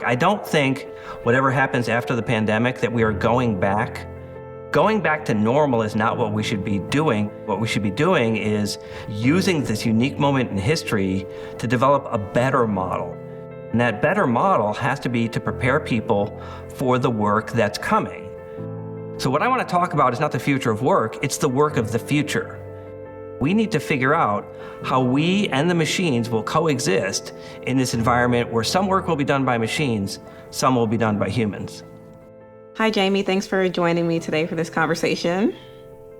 I don't think whatever happens after the pandemic that we are going back. Going back to normal is not what we should be doing. What we should be doing is using this unique moment in history to develop a better model. And that better model has to be to prepare people for the work that's coming. So what I want to talk about is not the future of work, it's the work of the future. We need to figure out how we and the machines will coexist in this environment where some work will be done by machines, some will be done by humans. Hi, Jamie. Thanks for joining me today for this conversation.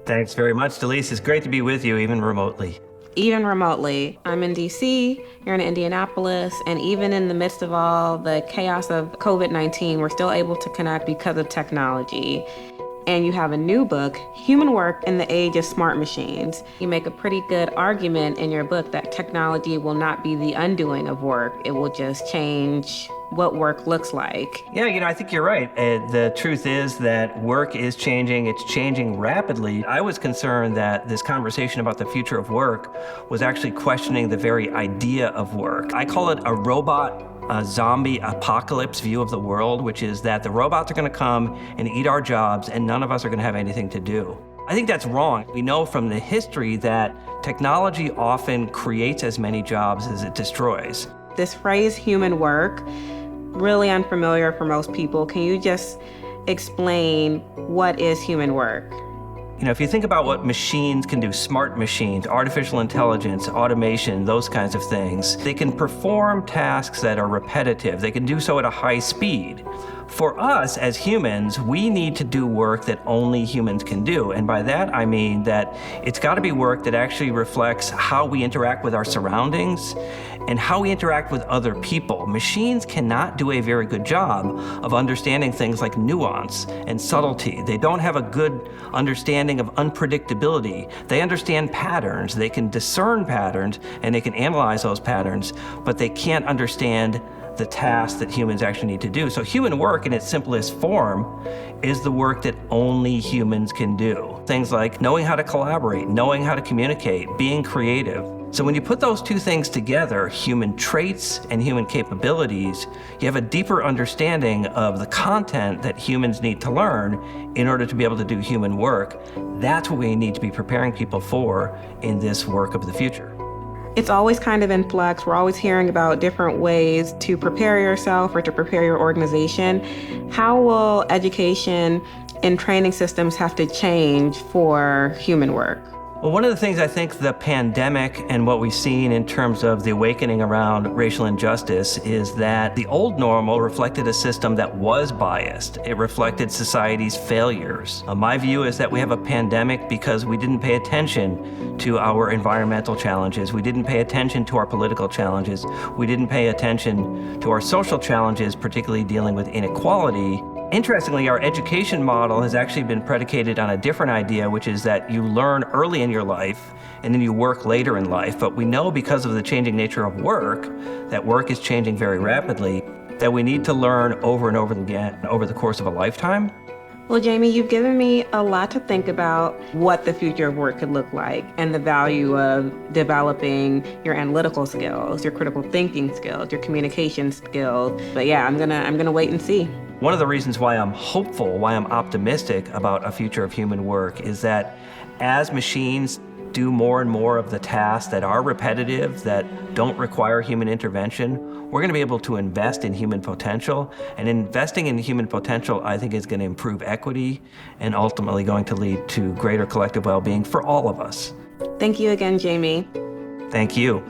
Thanks very much, Delise. It's great to be with you, even remotely. Even remotely. I'm in DC, you're in Indianapolis, and even in the midst of all the chaos of COVID-19, we're still able to connect because of technology. And you have a new book, Human Work in the Age of Smart Machines. You make a pretty good argument in your book that technology will not be the undoing of work. It will just change what work looks like. Yeah, I think you're right. The truth is that work is changing. It's changing rapidly. I was concerned that this conversation about the future of work was actually questioning the very idea of work. I call it a zombie apocalypse view of the world, which is that the robots are going to come and eat our jobs and none of us are going to have anything to do. I think that's wrong. We know from the history that technology often creates as many jobs as it destroys. This phrase, human work, really unfamiliar for most people. Can you just explain what is human work? If you think about what machines can do, smart machines, artificial intelligence, automation, those kinds of things, they can perform tasks that are repetitive. They can do so at a high speed. For us as humans, we need to do work that only humans can do. And by that, I mean that it's got to be work that actually reflects how we interact with our surroundings and how we interact with other people. Machines cannot do a very good job of understanding things like nuance and subtlety. They don't have a good understanding of unpredictability. They understand patterns. They can discern patterns and they can analyze those patterns, but they can't understand the tasks that humans actually need to do. So human work in its simplest form is the work that only humans can do. Things like knowing how to collaborate, knowing how to communicate, being creative. So when you put those two things together, human traits and human capabilities, you have a deeper understanding of the content that humans need to learn in order to be able to do human work. That's what we need to be preparing people for in this work of the future. It's always kind of in flux. We're always hearing about different ways to prepare yourself or to prepare your organization. How will education and training systems have to change for human work? Well, one of the things I think the pandemic and what we've seen in terms of the awakening around racial injustice is that the old normal reflected a system that was biased. It reflected society's failures. My view is that we have a pandemic because we didn't pay attention to our environmental challenges. We didn't pay attention to our political challenges. We didn't pay attention to our social challenges, particularly dealing with inequality. Interestingly, our education model has actually been predicated on a different idea, which is that you learn early in your life and then you work later in life. But we know because of the changing nature of work, that work is changing very rapidly, that we need to learn over and over again over the course of a lifetime. Well, Jamie, you've given me a lot to think about what the future of work could look like and the value of developing your analytical skills, your critical thinking skills, your communication skills. But yeah, I'm gonna wait and see. One of the reasons why I'm hopeful, why I'm optimistic about a future of human work is that as machines do more and more of the tasks that are repetitive, that don't require human intervention, we're going to be able to invest in human potential. And investing in human potential, I think, is going to improve equity and ultimately going to lead to greater collective well-being for all of us. Thank you again, Jamie. Thank you.